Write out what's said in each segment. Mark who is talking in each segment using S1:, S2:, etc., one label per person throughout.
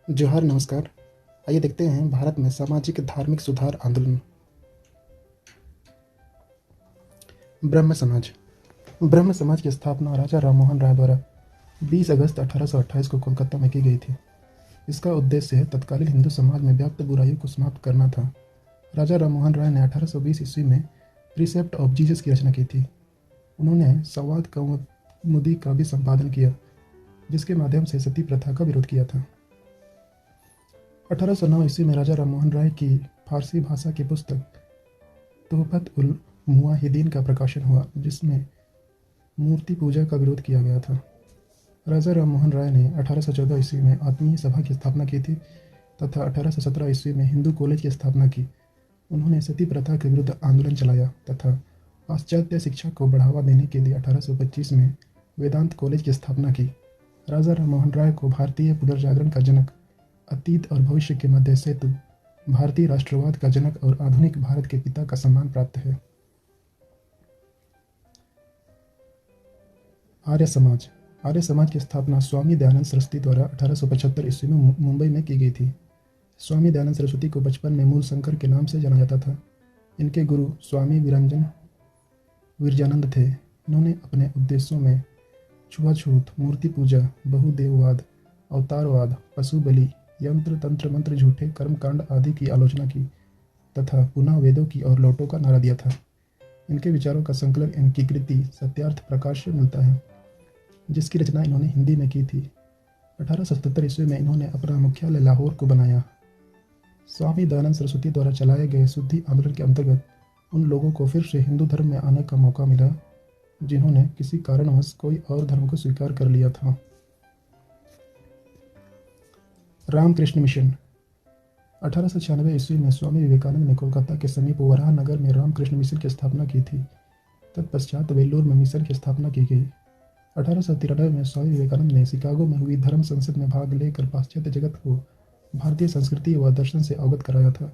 S1: जोहार नमस्कार। आइए देखते हैं भारत में सामाजिक धार्मिक सुधार आंदोलन। ब्रह्म समाज। ब्रह्म समाज की स्थापना राजा राममोहन राय द्वारा 20 अगस्त 1828 को कोलकाता में की गई थी। इसका उद्देश्य तत्कालीन हिंदू समाज में व्याप्त बुराइयों को समाप्त करना था। राजा राममोहन राय ने 1820 ईस्वी में प्रीसेप्ट ऑफ जीसस की रचना की थी। उन्होंने संवाद कौमुदी का भी संपादन किया, जिसके माध्यम से सती प्रथा का विरोध किया था। 1809 ईस्वी में राजा राममोहन राय की फारसी भाषा की पुस्तक तोहफत उल मुवाहिदीन का प्रकाशन हुआ, जिसमें मूर्ति पूजा का विरोध किया गया था। राजा राममोहन राय ने 1814 ईस्वी में आत्मीय सभा की स्थापना की थी तथा 1817 ईस्वी में हिंदू कॉलेज की स्थापना की। उन्होंने सती प्रथा के विरुद्ध आंदोलन चलाया तथा पाश्चात्य शिक्षा को बढ़ावा देने के लिए 1825 में वेदांत कॉलेज की स्थापना की। राजा राममोहन राय को भारतीय पुनर्जागरण का जनक, अतीत और भविष्य के मध्य सेतु, भारतीय राष्ट्रवाद का जनक और आधुनिक भारत के पिता का सम्मान प्राप्त है। आर्य समाज। आर्य समाज की स्थापना स्वामी दयानंद सरस्वती द्वारा 1875 ईस्वी में मुंबई में की गई थी। स्वामी दयानंद सरस्वती को बचपन में मूल शंकर के नाम से जाना जाता था। इनके गुरु स्वामी विरजानंद थे। इन्होंने अपने उद्देश्यों में छुआछूत, मूर्ति पूजा, बहुदेववाद, अवतारवाद, पशु बलि, यंत्र तंत्र मंत्र, झूठे कर्मकांड आदि की आलोचना की तथा पुनः वेदों की ओर लौटो का नारा दिया था। इनके विचारों का संकलन इनकी कृति सत्यार्थ प्रकाश से मिलता है, जिसकी रचना इन्होंने हिंदी में की थी। 1877 ईस्वी में इन्होंने अपना मुख्यालय लाहौर को बनाया। स्वामी दयानंद सरस्वती द्वारा चलाए गए शुद्धि आंदोलन के अंतर्गत उन लोगों को फिर से हिंदू धर्म में आने का मौका मिला जिन्होंने किसी कारणवश कोई और धर्म को स्वीकार कर लिया था। रामकृष्ण मिशन। 1896 ईस्वी में स्वामी विवेकानंद ने कोलकाता के समीप वराह नगर में रामकृष्ण मिशन की स्थापना की थी। तत्पश्चात वेल्लोर में मिशन की स्थापना की गई। 1893 में स्वामी विवेकानंद ने शिकागो में हुई धर्म संसद में भाग लेकर पाश्चात्य जगत को भारतीय संस्कृति व दर्शन से अवगत कराया था।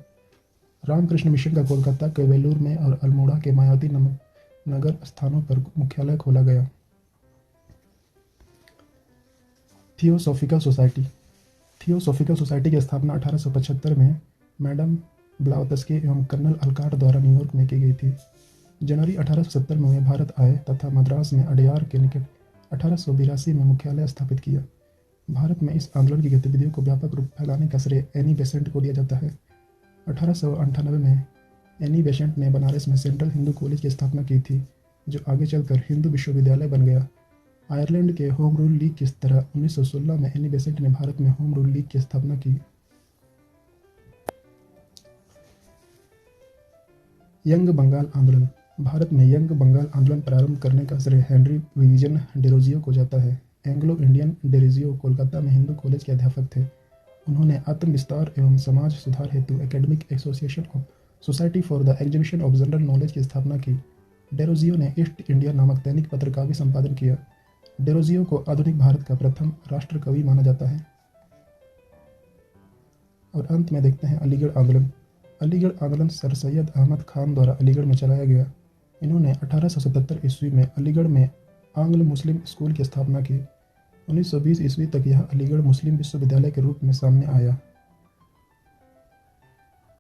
S1: रामकृष्ण मिशन का कोलकाता के वेल्लोर में और अल्मोड़ा के मायावती नगर स्थानों पर मुख्यालय खोला गया। Theosophical society. थियोसॉफिकल सोसाइटी की स्थापना 1875 में मैडम ब्लावत्स्की एवं कर्नल अलकाट द्वारा न्यूयॉर्क में की गई थी। जनवरी 1870 में वे भारत आए तथा मद्रास में अडयार के निकट 1882 में मुख्यालय स्थापित किया। भारत में इस आंदोलन की गतिविधियों को व्यापक रूप फैलाने का श्रेय एनी बेसेंट को दिया जाता है। 1898 में एनी बेसेंट ने बनारस में सेंट्रल हिंदू कॉलेज की स्थापना की थी, जो आगे चलकर हिंदू विश्वविद्यालय बन गया। आयरलैंड के होम रूल लीग की तरह 1916 में एनी बेसेंट ने भारत में होम रूल लीग की स्थापना की। यंग बंगाल आंदोलन। भारत में यंग बंगाल आंदोलन प्रारंभ करने का श्रेय हेनरी विजन डेरोजियो को जाता है। एंग्लो इंडियन डेरोजियो कोलकाता में हिंदू कॉलेज के अध्यापक थे। उन्होंने आत्म विस्तार एवं समाज सुधार हेतु academic association of society for the exhibition of general knowledge की स्थापना की। डेरोजियो ने ईस्ट इंडिया नामक दैनिक पत्र का भी संपादन किया। डेरोजियो को आधुनिक भारत का प्रथम राष्ट्र कवि माना जाता है। और अंत में देखते हैं अलीगढ़ आंदोलन। अलीगढ़ आंदोलन सर सैयद अहमद खान द्वारा अलीगढ़ में चलाया गया। इन्होंने 1877 ईस्वी में अलीगढ़ में आंग्ल मुस्लिम स्कूल की स्थापना की। 1920 ईस्वी तक यह अलीगढ़ मुस्लिम विश्वविद्यालय के रूप में सामने आया।